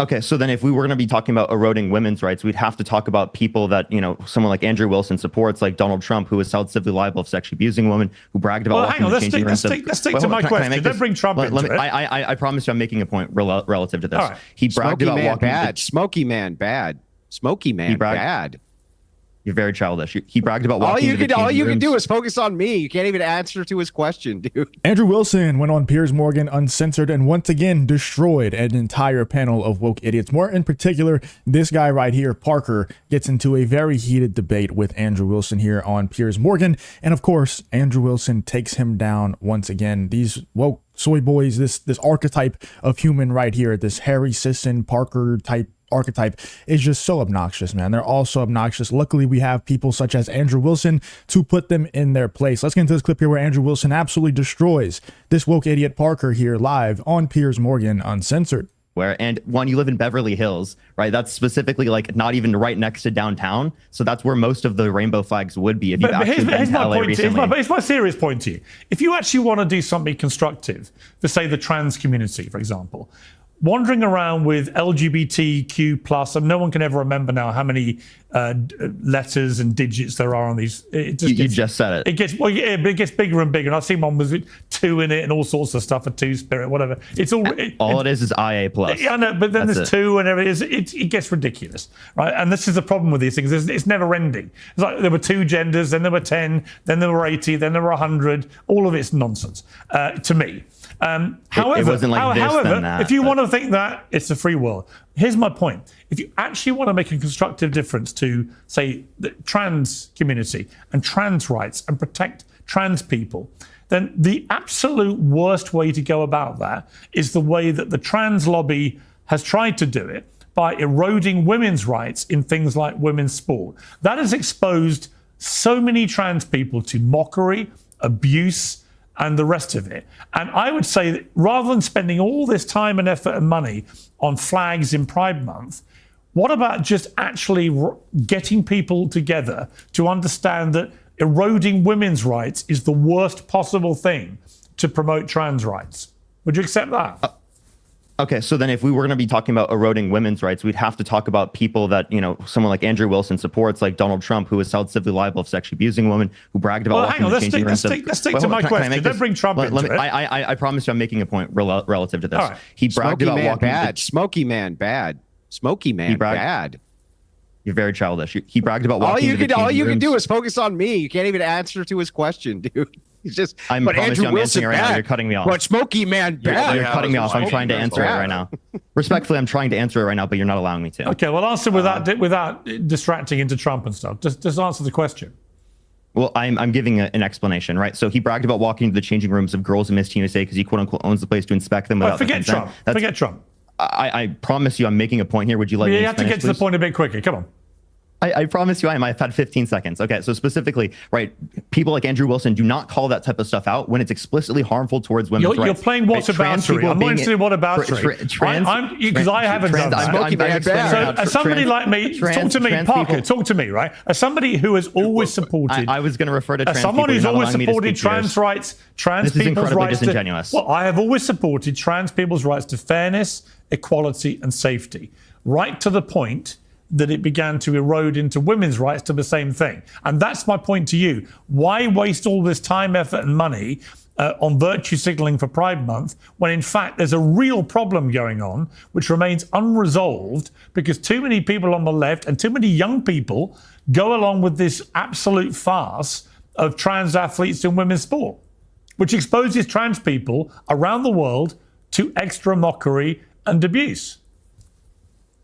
Okay, so then if we were going to be talking about eroding women's rights, we'd have to talk about people that, someone like Andrew Wilson supports, like Donald Trump, who was held civilly liable of sexually abusing a woman, who bragged about hang on, let's stick to my question. Don't bring Trump into it. I promise you I'm making a point relative to this. Right. He bragged about walking... Smoky man bad. Smoky man bad. You're very childish. He bragged about walking all you can do is focus on me. You can't even answer to his question, dude. Andrew Wilson went on Piers Morgan Uncensored and once again destroyed an entire panel of woke idiots. More in particular, this guy right here, Parker, gets into a very heated debate with Andrew Wilson here on Piers Morgan. And of course, Andrew Wilson takes him down once again. These woke soy boys, this archetype of human right here, this Harry Sisson Parker type archetype is just so obnoxious, man. They're all so obnoxious. Luckily, we have people such as Andrew Wilson to put them in their place. Let's get into this clip here where Andrew Wilson absolutely destroys this woke idiot Parker here live on Piers Morgan Uncensored. And one, you live in Beverly Hills, right? That's specifically like not even right next to downtown. So that's where most of the rainbow flags would be. If you've actually been to LA recently. Here's my serious point to you. If you actually want to do something constructive for, say, the trans community, for example, wandering around with LGBTQ plus, and no one can ever remember now how many letters and digits there are on these. You just said it. It gets it gets bigger and bigger. And I've seen one with 2 in it and all sorts of stuff, a 2-spirit, whatever. It's all. It is IA plus. I know, but then there's 2 and everything. It gets ridiculous, right? And this is the problem with these things. It's never ending. It's like there were 2 genders, then there were 10, then there were 80, then there were 100. All of it's nonsense to me. However, it wasn't like if you want to think that, it's a free world. Here's my point. If you actually want to make a constructive difference to, say, the trans community and trans rights and protect trans people, then the absolute worst way to go about that is the way that the trans lobby has tried to do it, by eroding women's rights in things like women's sport. That has exposed so many trans people to mockery, abuse, and the rest of it. And I would say that rather than spending all this time and effort and money on flags in Pride Month, what about just actually getting people together to understand that eroding women's rights is the worst possible thing to promote trans rights? Would you accept that? Okay, so then if we were going to be talking about eroding women's rights, we'd have to talk about people that, someone like Andrew Wilson supports, like Donald Trump, who was held civilly liable of sexually abusing a woman, who bragged about walking the changing rooms. Let's stick to my question. Don't bring Trump into it. I promise you I'm making a point relative to this. Right. He bragged about walking... Smoky man bad. Smoky man bad. You're very childish. He bragged about walking all you can do is focus on me. You can't even answer to his question, dude. He's just. I'm promising I'm answering right now. You're cutting me off. But Smoky man bad. You're cutting me off. I'm trying to answer it right now. Respectfully, I'm trying to answer it right now, but you're not allowing me to. Okay, well, answer without distracting into Trump and stuff. Just answer the question. Well, I'm giving an explanation, right? So he bragged about walking into the changing rooms of girls in Miss Teen USA because he quote unquote owns the place to inspect them. Forget Trump. Forget Trump. I promise you, I'm making a point here. Would you like? You have to get to the point a bit quicker. Come on. I promise you I am. I've had 15 seconds. Okay, so specifically, right, people like Andrew Wilson do not call that type of stuff out when it's explicitly harmful towards women's rights. You're playing whataboutery. I'm not interested in whataboutery. Because I haven't done that. So as somebody like me, talk to me, Parker, talk to me, right? As somebody who has always supported... I was going to refer to trans someone who's always supported trans rights, trans people's rights... This is incredibly disingenuous. Well, I have always supported trans people's rights to fairness, equality and safety, right to the point that it began to erode into women's rights to the same thing. And that's my point to you. Why waste all this time, effort and money on virtue signaling for Pride Month when in fact there's a real problem going on which remains unresolved because too many people on the left and too many young people go along with this absolute farce of trans athletes in women's sport, which exposes trans people around the world to extra mockery and abuse.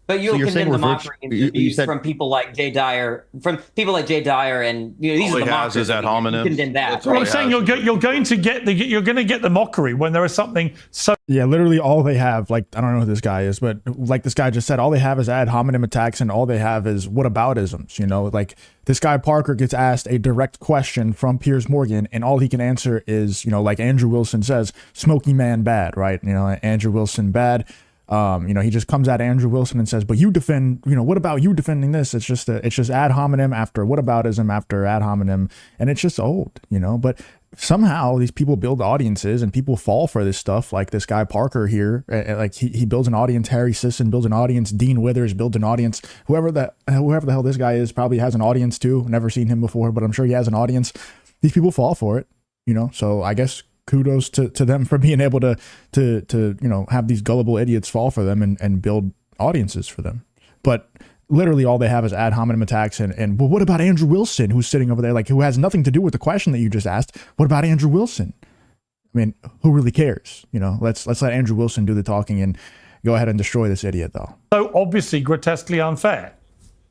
But you'll condemn the mockery and abuse from people like Jay Dyer, and these are the mockers. Ad hominem. You condemn that. Well, I'm saying you're going to get the mockery when there is something so. Yeah, literally all they have, like, I don't know who this guy is, but like this guy just said, all they have is ad hominem attacks and all they have is whataboutisms, like this guy Parker gets asked a direct question from Piers Morgan and all he can answer is, like Andrew Wilson says, smoky man bad, right? Andrew Wilson bad. He just comes at Andrew Wilson and says, but you defend, what about you defending this? It's just ad hominem after whataboutism after ad hominem. And it's just old, but somehow these people build audiences and people fall for this stuff. Like this guy Parker here, like he builds an audience. Harry Sisson builds an audience. Dean Withers builds an audience. Whoever the hell this guy is probably has an audience too. Never seen him before, but I'm sure he has an audience. These people fall for it, you know. So I guess kudos to them for being able to you know, have these gullible idiots fall for them and build audiences for them. But literally all they have is ad hominem attacks and well, what about Andrew Wilson, who's sitting over there, like, who has nothing to do with the question that you just asked? What about Andrew Wilson? I mean, who really cares? You know, let's let Andrew Wilson do the talking and go ahead and destroy this idiot, though. So obviously grotesquely unfair.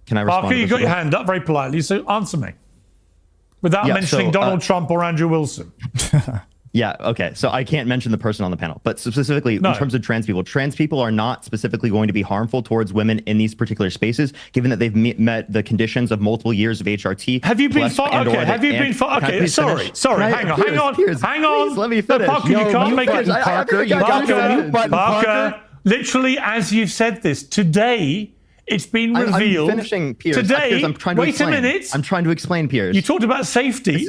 Can I respond? Parker, you got your hand up very politely, so answer me without mentioning Donald Trump or Andrew Wilson. Yeah, okay. So I can't mention the person on the panel, but specifically in terms of trans people are not specifically going to be harmful towards women in these particular spaces, given that they've met the conditions of multiple years of HRT. Have you been fought? Okay, have you been fought? Okay, sorry. Hang on. Let me finish. Parker, you can't make it. Parker, literally, as you've said this, today, it's been revealed. I'm finishing, Piers. Today, Piers, I'm trying to explain. Wait a minute. I'm trying to explain, Piers. You talked about safety.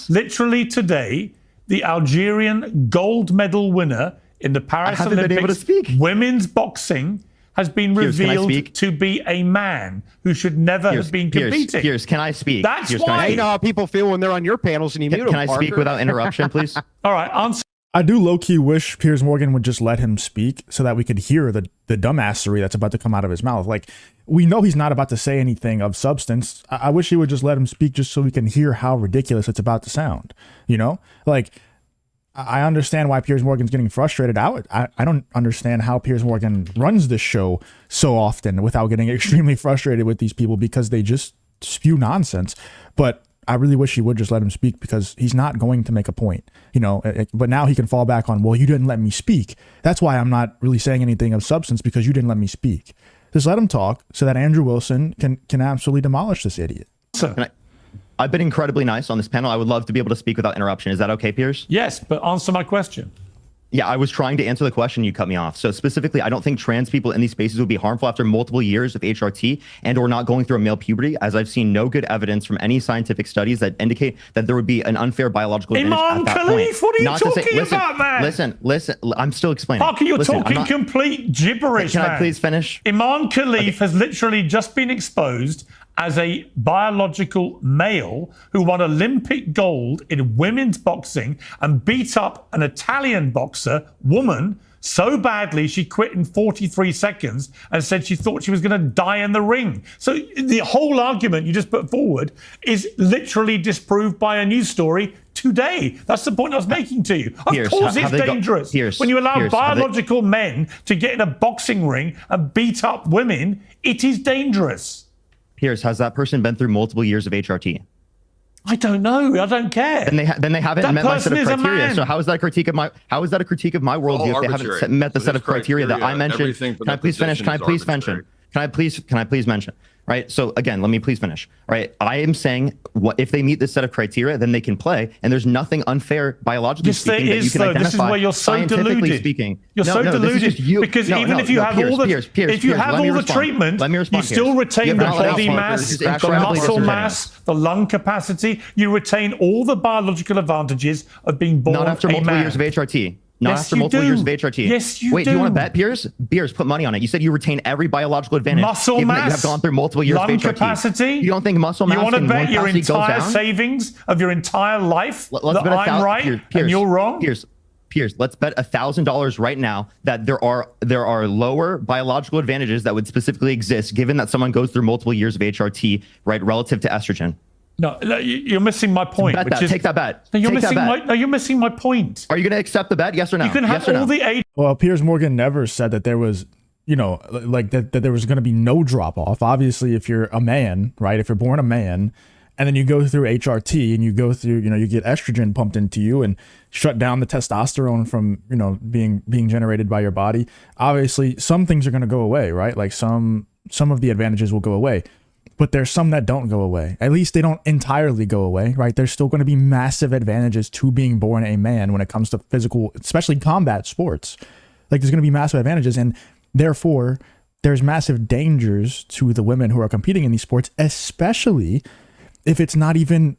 Literally today, the Algerian gold medal winner in the Paris Olympics women's boxing has been revealed to be a man who should never have been competing. Piers, can I speak? That's why. You know how people feel when they're on your panels and you mute them. Can I speak without interruption, please? All right, answer. I do low-key wish Piers Morgan would just let him speak so that we could hear the dumbassery that's about to come out of his mouth. Like, we know he's not about to say anything of substance. I wish he would just let him speak just so we can hear how ridiculous it's about to sound. You know? Like, I understand why Piers Morgan's getting frustrated. I don't understand how Piers Morgan runs this show so often without getting extremely frustrated with these people because they just spew nonsense. But I really wish he would just let him speak because he's not going to make a point, you know. But now he can fall back on, well, you didn't let me speak. That's why I'm not really saying anything of substance, because you didn't let me speak. Just let him talk so that Andrew Wilson can absolutely demolish this idiot. I've been incredibly nice on this panel. I would love to be able to speak without interruption. Is that okay, Piers? Yes, but answer my question. Yeah, I was trying to answer the question. You cut me off. So specifically, I don't think trans people in these spaces would be harmful after multiple years of HRT and or not going through a male puberty, as I've seen no good evidence from any scientific studies that indicate that there would be an unfair biological advantage at that point. What are you talking about, man? Listen, I'm still explaining. Parker, you're talking complete gibberish, Can I please finish? Imam Khalif has literally just been exposed as a biological male who won Olympic gold in women's boxing and beat up an Italian boxer woman so badly she quit in 43 seconds and said she thought she was going to die in the ring. So the whole argument you just put forward is literally disproved by a news story today. That's the point I was making to you. Of course it's dangerous. When you allow biological men to get in a boxing ring and beat up women, it is dangerous. Piers, has that person been through multiple years of HRT? I don't know. I don't care. Then they haven't met my set of criteria. So how is that a critique of my worldview if they haven't met the set of criteria that I mentioned? Can I please finish? Can I please mention? Right. So again, let me please finish. Right. I am saying if they meet this set of criteria, then they can play. And there's nothing unfair biologically speaking that you can identify. This is where you're so deluded. You're so deluded because even if you have all the treatment, you still retain the body mass, the muscle mass, the lung capacity. You retain all the biological advantages of being born a man. Not after multiple years of HRT. Not after multiple years of HRT. Yes, you do. Wait, do you want to bet, Piers? Piers, put money on it. You said you retain every biological advantage. Muscle mass. You have gone through multiple years of HRT. Lung capacity. You don't think muscle mass? You want to bet your entire savings of your entire life that I'm right and you're wrong? Piers, let's bet $1,000 right now that there are lower biological advantages that would specifically exist given that someone goes through multiple years of HRT, right, relative to estrogen. No, you're missing my point. Take that bet. No, you're missing my point. Are you going to accept the bet? Yes or no? You can have all the age. Well, Piers Morgan never said that there was, you know, like that there was going to be no drop off. Obviously, if you're a man, right? If you're born a man, and then you go through HRT and you go through, you know, you get estrogen pumped into you and shut down the testosterone from, you know, being generated by your body. Obviously, some things are going to go away, right? Like some of the advantages will go away. But there's some that don't go away. At least they don't entirely go away, right? There's still going to be massive advantages to being born a man when it comes to physical, especially combat sports. Like there's going to be massive advantages, and therefore there's massive dangers to the women who are competing in these sports, especially if it's not even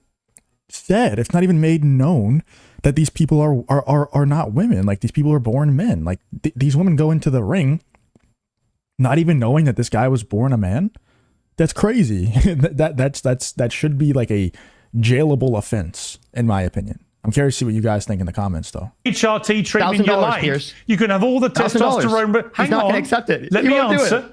said, it's not even made known that these people are not women. Like, these people are born men. Like, these women go into the ring not even knowing that this guy was born a man. That's crazy. that should be like a jailable offense, in my opinion. I'm curious to see what you guys think in the comments, though. HRT treatment you like. Piers. You can have all the testosterone, but hang He's not on. going to accept it. Let me answer.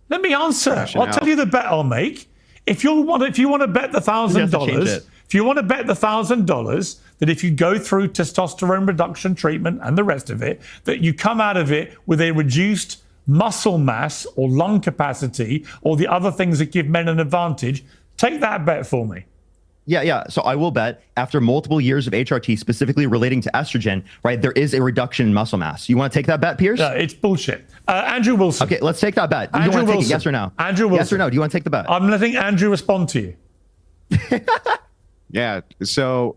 Let me answer. I'll tell you the bet I'll make. If you want to bet the $1,000, if you want to bet the $1,000 that if you go through testosterone reduction treatment and the rest of it, that you come out of it with a reduced muscle mass or lung capacity or the other things that give men an advantage, take that bet for me. Yeah. So I will bet after multiple years of HRT, specifically relating to estrogen, right, there is a reduction in muscle mass. You want to take that bet, Piers? It's bullshit. Andrew Wilson. Okay, let's take that bet. Do you want to take it, yes or no? Andrew Wilson. Yes or no? Do you want to take the bet? I'm letting Andrew respond to you. Yeah. So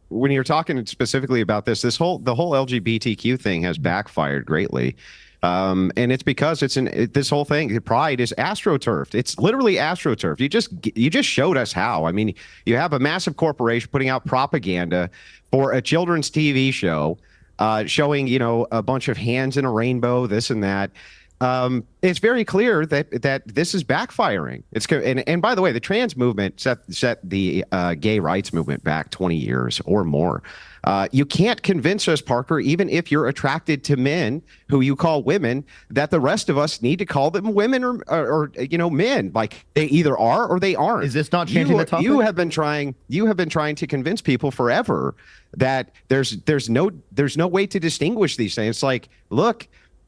when you're talking specifically about the whole LGBTQ thing has backfired greatly. And it's because this whole thing, pride is astroturfed. It's literally astroturfed. You just showed us how. I mean, you have a massive corporation putting out propaganda for a children's TV show, showing, a bunch of hands in a rainbow, this and that. It's very clear that this is backfiring. And by the way, the trans movement set the gay rights movement back 20 years or more. You can't convince us, Parker, even if you're attracted to men who you call women, that the rest of us need to call them women or men. Like, they either are or they aren't. Is this not changing the topic? You have been trying to convince people forever that there's no way to distinguish these things. It's like, look,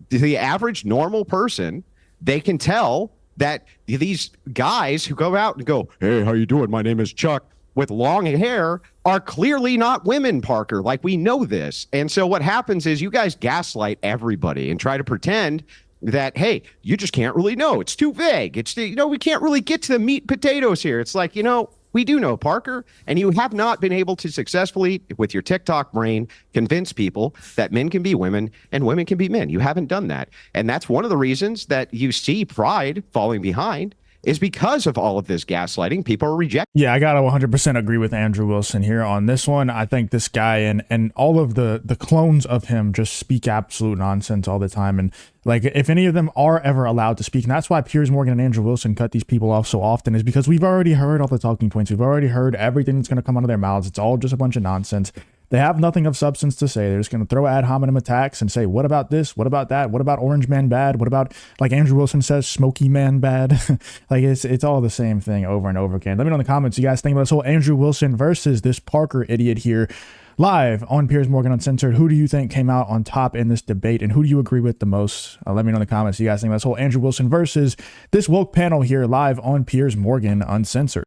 the average normal person, they can tell that these guys who go out and go, "Hey, how you doing? My name is Chuck," with long hair are clearly not women, Parker. Like, we know this. And so what happens is you guys gaslight everybody and try to pretend that, hey, you just can't really know. It's too vague. It's, we can't really get to the meat and potatoes here. It's like, we do know, Parker, and you have not been able to successfully, with your TikTok brain, convince people that men can be women and women can be men. You haven't done that. And that's one of the reasons that you see pride falling behind, is because of all of this gaslighting. People are rejecting. Yeah, I got to 100% agree with Andrew Wilson here on this one. I think this guy and all of the clones of him just speak absolute nonsense all the time. And like, if any of them are ever allowed to speak, and that's why Piers Morgan and Andrew Wilson cut these people off so often, is because we've already heard all the talking points. We've already heard everything that's going to come out of their mouths. It's all just a bunch of nonsense. They have nothing of substance to say. They're just going to throw ad hominem attacks and say, what about this? What about that? What about Orange Man bad? What about, like Andrew Wilson says, Smoky Man bad? Like, it's all the same thing over and over again. Let me know in the comments you guys think about this whole Andrew Wilson versus this Parker idiot here, live on Piers Morgan Uncensored. Who do you think came out on top in this debate, and who do you agree with the most? Let me know in the comments you guys think about this whole Andrew Wilson versus this woke panel here, live on Piers Morgan Uncensored.